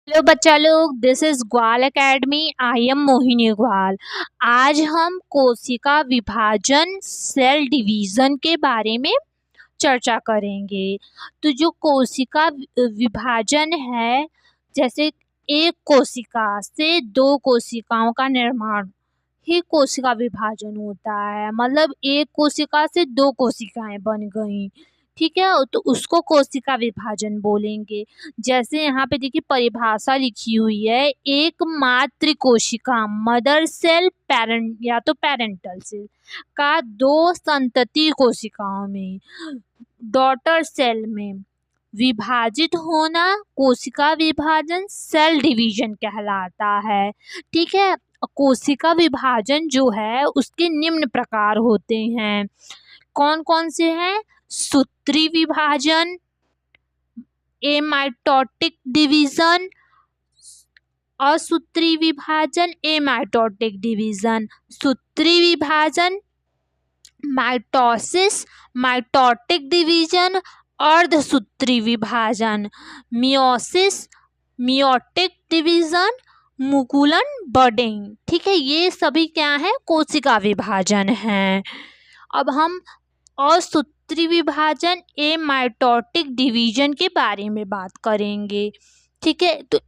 Hello बच्चा लोग, this is ग्वाल एकेडमी। आई एम मोहिनी ग्वाल। आज हम कोशिका विभाजन सेल डिवीजन के बारे में चर्चा करेंगे। तो जो कोशिका विभाजन है, जैसे एक कोशिका से दो कोशिकाओं का निर्माण ही कोशिका विभाजन होता है। मतलब एक कोशिका से दो कोशिकाएं बन गई, ठीक है, तो उसको कोशिका विभाजन बोलेंगे। जैसे यहाँ पे देखिए परिभाषा लिखी हुई है, एक मात्र कोशिका मदर सेल पेरेंट या तो पेरेंटल सेल का दो संतति कोशिकाओं में डॉटर सेल में विभाजित होना कोशिका विभाजन सेल डिवीजन कहलाता है। ठीक है, कोशिका विभाजन जो है उसके निम्न प्रकार होते हैं। कौन कौन से हैं? सूत्री विभाजन, एमाइटोटिक डिवीजन, असूत्री विभाजन, एमाइटोटिक डिवीजन, सूत्री विभाजन, माइटोसिस, माइटोटिक डिवीजन, अर्धसूत्री विभाजन, मियोसिस, मियोटिक डिवीजन, मुकुलन बडिंग। ठीक है, ये सभी क्या है? कोशिका विभाजन है। अब हम असूत्री विभाजन, एमाइटोटिक डिवीजन के बारे में बात करेंगे। ठीक है, तो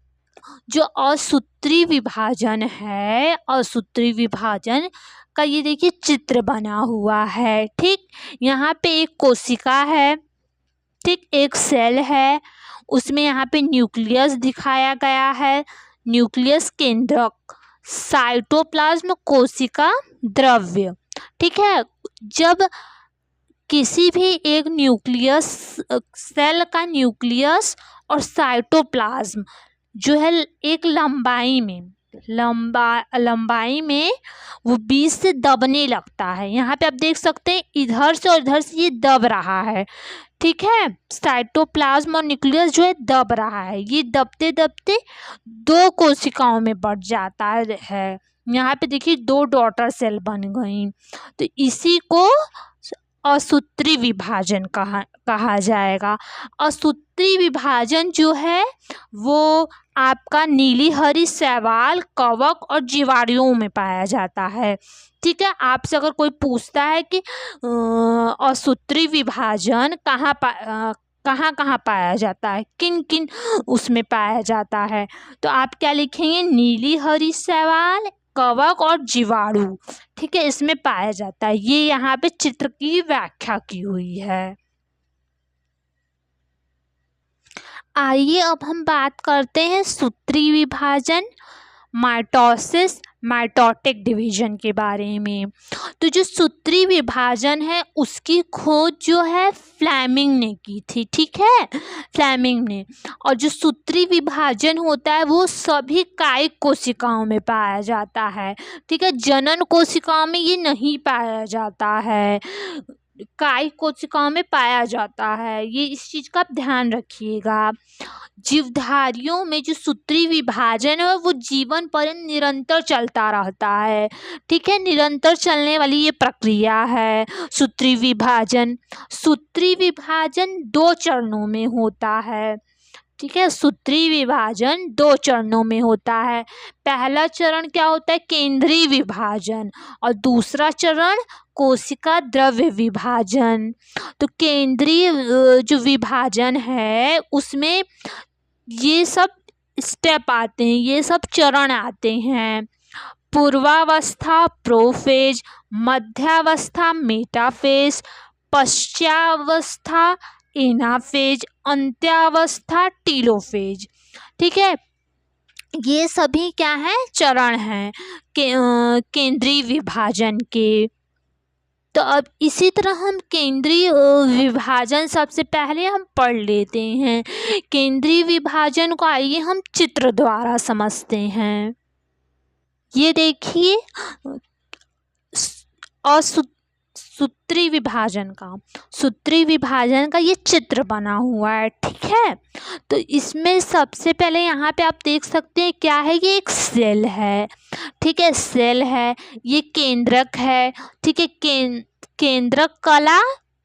जो असूत्री विभाजन है, असूत्री विभाजन का ये देखिए चित्र बना हुआ है। ठीक, यहाँ पे एक कोशिका है, ठीक, एक सेल है, उसमें यहाँ पे न्यूक्लियस दिखाया गया है, न्यूक्लियस केंद्रक, साइटोप्लाज्म कोशिका द्रव्य। ठीक है, जब किसी भी एक न्यूक्लियस सेल का न्यूक्लियस और साइटोप्लाज्म जो है एक लंबाई में वो बीच से दबने लगता है। यहाँ पे आप देख सकते हैं इधर से और इधर से ये दब रहा है। ठीक है, साइटोप्लाज्म और न्यूक्लियस जो है दब रहा है, ये दबते दबते दो कोशिकाओं में बढ़ जाता है। यहाँ पे देखिए दो डॉटर सेल बन गई, तो इसी को असूत्री विभाजन कहा जाएगा। असूत्री विभाजन जो है वो आपका नीली हरी शैवाल, कवक और जीवाणुओं में पाया जाता है। ठीक है, आपसे अगर कोई पूछता है कि असूत्री विभाजन कहाँ कहाँ पाया जाता है, किन किन उसमें पाया जाता है, तो आप क्या लिखेंगे? नीली हरी शैवाल, कवक और जीवाणु। ठीक है, इसमें पाया जाता है। ये यहाँ पे चित्र की व्याख्या की हुई है। आइए अब हम बात करते हैं सूत्री विभाजन, माइटोसिस, माइटोटिक डिवीजन के बारे में। तो जो सूत्री विभाजन है उसकी खोज जो है फ्लेमिंग ने की थी। ठीक है, फ्लेमिंग ने। और जो सूत्री विभाजन होता है वो सभी कायिक कोशिकाओं में पाया जाता है। ठीक है, जनन कोशिकाओं में ये नहीं पाया जाता है, कायिक कोशिकाओं में पाया जाता है। ये इस चीज का आप ध्यान रखिएगा। जीवधारियों में जो सूत्री विभाजन है वो जीवन पर्यंत निरंतर चलता रहता है। ठीक है, निरंतर चलने वाली ये प्रक्रिया है सूत्री विभाजन। सूत्री विभाजन दो चरणों में होता है। ठीक है, सूत्री विभाजन दो चरणों में होता है। पहला चरण क्या होता है? केंद्रीय विभाजन, और दूसरा चरण कोशिका द्रव्य विभाजन। तो केंद्रीय जो विभाजन है उसमें ये सब स्टेप आते हैं, ये सब चरण आते हैं। पूर्वावस्था प्रोफेज, मध्यावस्था मेटाफेज, पश्चावस्था एनाफेज, अंत्यावस्था टीलोफेज। ठीक है, ये सभी क्या है? चरण हैं केंद्रीय विभाजन के। तो अब इसी तरह हम केंद्रीय विभाजन सबसे पहले हम पढ़ लेते हैं। केंद्रीय विभाजन को आइए हम चित्र द्वारा समझते हैं। ये देखिए सूत्री विभाजन का ये चित्र बना हुआ है। ठीक है, तो इसमें सबसे पहले यहाँ पे आप देख सकते हैं क्या है? ये एक सेल है। ठीक है, सेल है, ये केंद्रक है। ठीक है, केंद्रक कला,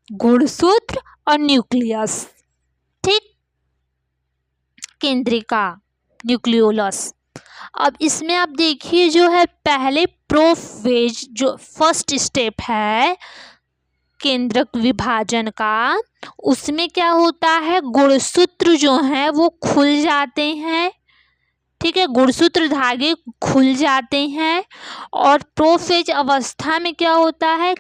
गुणसूत्र और न्यूक्लियस। ठीक, केंद्रिका न्यूक्लियोलस। अब इसमें आप देखिए जो है पहले प्रोफेज जो फर्स्ट स्टेप है केंद्रक विभाजन का, उसमें क्या होता है, गुणसूत्र जो हैं वो खुल जाते हैं, ठीक है, गुणसूत्र धागे खुल जाते हैं। और प्रोफेज अवस्था में क्या होता है,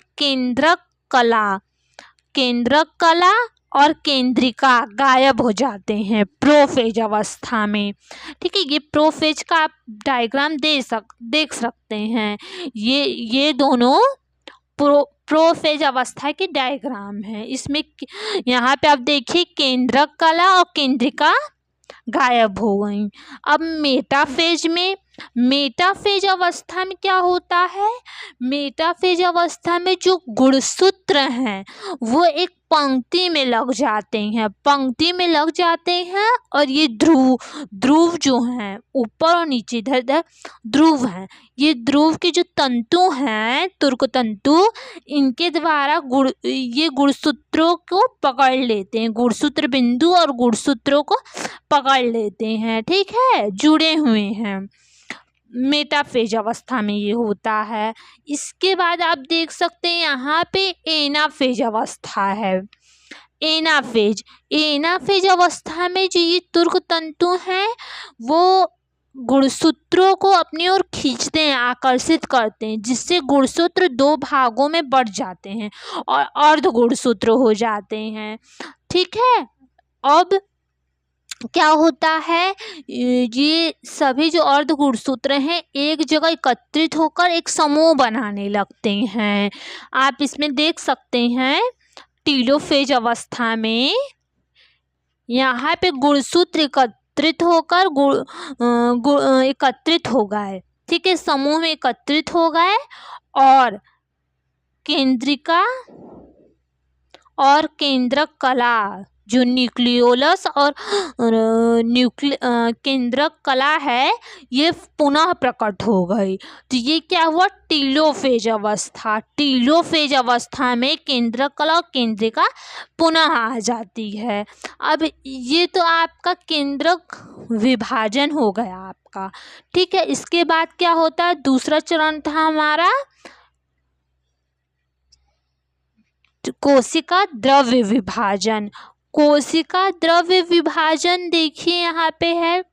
केंद्रक कला और केंद्रिका गायब हो जाते हैं प्रोफेज अवस्था में, ठीक है। ये प्रोफेज का आप डायग्राम देख सकते हैं। ये दोनों प्रोफेज अवस्था के डायग्राम है। इसमें यहाँ पे आप देखिए केंद्रक कला और केंद्रिका गायब हो गई। अब मेटाफेज अवस्था में क्या होता है, मेटाफेज अवस्था में जो गुणसूत्र हैं वो एक पंक्ति में लग जाते हैं और ये ध्रुव जो हैं ऊपर और नीचे इधर ध्रुव हैं। ये ध्रुव के जो तंतु हैं, तुर्क तंतु, इनके द्वारा ये गुणसूत्रों को पकड़ लेते हैं, गुणसूत्र बिंदु और गुणसूत्रों को पकड़ लेते हैं, ठीक है, जुड़े हुए हैं। मेटाफेज अवस्था में ये होता है। इसके बाद आप देख सकते हैं यहाँ पे एनाफेज अवस्था है। एनाफेज अवस्था में जो ये तुर्क तंतु हैं वो गुणसूत्रों को अपनी ओर खींचते हैं, आकर्षित करते हैं, जिससे गुणसूत्र दो भागों में बढ़ जाते हैं और अर्ध गुणसूत्र हो जाते हैं, ठीक है। अब क्या होता है, ये सभी जो अर्ध गुणसूत्र हैं एक जगह एकत्रित होकर एक समूह बनाने लगते हैं। आप इसमें देख सकते हैं टीलोफेज अवस्था में यहाँ पे गुणसूत्र एकत्रित होकर एकत्रित हो गए, ठीक है, समूह में एकत्रित हो गए और केंद्रिका और केंद्रक कला जो न्यूक्लियोलस और केंद्रक कला है ये पुनः प्रकट हो गई। तो ये क्या हुआ, टीलोफेज अवस्था में केंद्रक कला और केंद्रिका पुनः आ जाती है। अब ये तो आपका केंद्रक विभाजन हो गया आपका, ठीक है। इसके बाद क्या होता है, दूसरा चरण था हमारा कोशिका द्रव्य विभाजन। देखिए यहाँ पे है,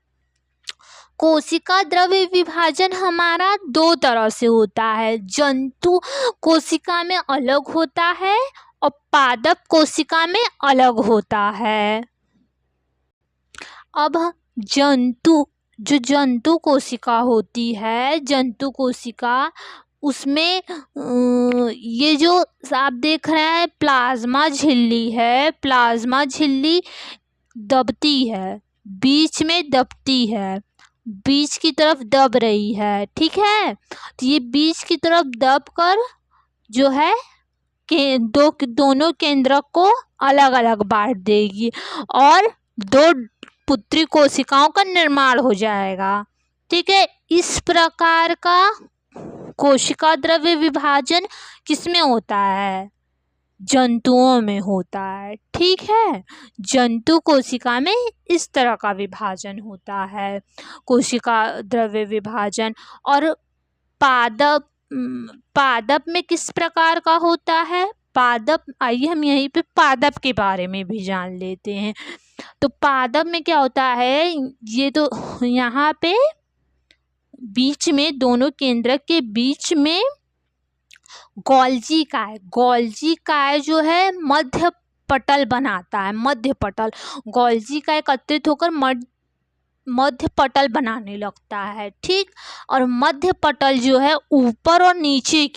कोशिका द्रव्य विभाजन हमारा दो तरह से होता है, जंतु कोशिका में अलग होता है और पादप कोशिका में अलग होता है। अब जंतु कोशिका होती है, जंतु कोशिका, उसमें ये जो आप देख रहे हैं प्लाज्मा झिल्ली है, प्लाज्मा झिल्ली दबती है, बीच में दबती है, बीच की तरफ दब रही है, ठीक है। तो ये बीच की तरफ दब कर जो है दोनों केंद्रक को अलग अलग बांट देगी और दो पुत्री कोशिकाओं का निर्माण हो जाएगा, ठीक है। इस प्रकार का कोशिका द्रव्य विभाजन किसमें होता है, जंतुओं में होता है, ठीक है। जंतु कोशिका में इस तरह का विभाजन होता है, कोशिका द्रव्य विभाजन। और पादप में किस प्रकार का होता है, पादप, आइए हम यहीं पे पादप के बारे में भी जान लेते हैं। तो पादप में क्या होता है, ये तो यहाँ पे बीच में, दोनों केंद्रक के बीच में गोल्जी काय जो है मध्य पटल बनाता है, मध्य पटल, गोल्जी का एकत्रित होकर मध्य पटल बनाने लगता है, ठीक। और मध्य पटल जो है ऊपर और नीचे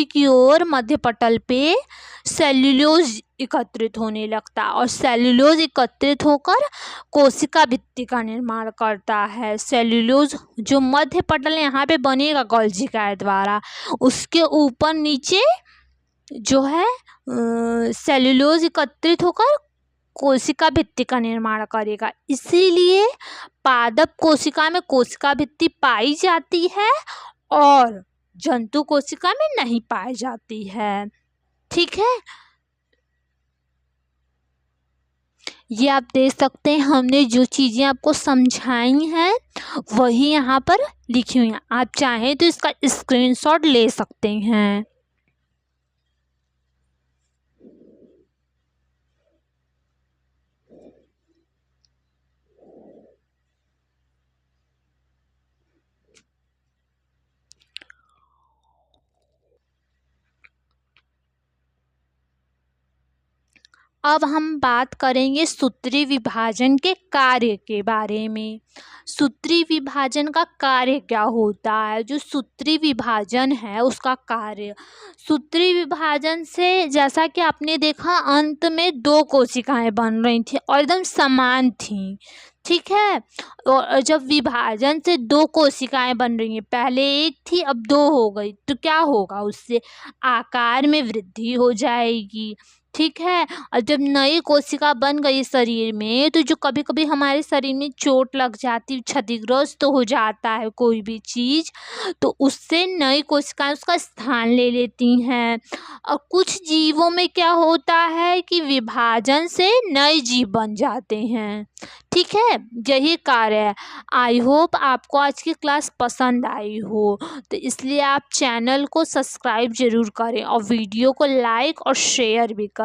की ओर मध्य पटल पे सेल्यूलोज एकत्रित होने लगता है और सेल्यूलोज एकत्रित होकर कोशिका भित्ति का निर्माण करता है। सेल्यूलोज जो मध्य पटल यहाँ पे बनेगा गोल्जी काय द्वारा, उसके ऊपर नीचे जो है सेल्यूलोज एकत्रित होकर कोशिका भित्ति का निर्माण करेगा। इसीलिए पादप कोशिका में कोशिका भित्ति पाई जाती है और जंतु कोशिका में नहीं पाई जाती है, ठीक है। ये आप देख सकते हैं, हमने जो चीज़ें आपको समझाई हैं वही यहाँ पर लिखी हुई हैं। आप चाहें तो इसका स्क्रीनशॉट ले सकते हैं। अब हम बात करेंगे सूत्री विभाजन के कार्य के बारे में। सूत्री विभाजन का कार्य क्या होता है? जो सूत्री विभाजन है उसका कार्य, सूत्री विभाजन से जैसा कि आपने देखा अंत में दो कोशिकाएं बन रही थी और एकदम समान थी, ठीक है। और जब विभाजन से दो कोशिकाएं बन रही हैं, पहले एक थी अब दो हो गई, तो क्या होगा? उससे आकार में वृद्धि हो जाएगी, ठीक है। और जब नई कोशिका बन गई शरीर में, तो जो कभी कभी हमारे शरीर में चोट लग जाती, क्षतिग्रस्त तो हो जाता है कोई भी चीज़, तो उससे नई कोशिकाएं उसका स्थान ले लेती हैं। और कुछ जीवों में क्या होता है कि विभाजन से नए जीव बन जाते हैं, ठीक है। यही कार्य है। आई होप आपको आज की क्लास पसंद आई हो, तो इसलिए आप चैनल को सब्सक्राइब ज़रूर करें और वीडियो को लाइक और शेयर भी करें।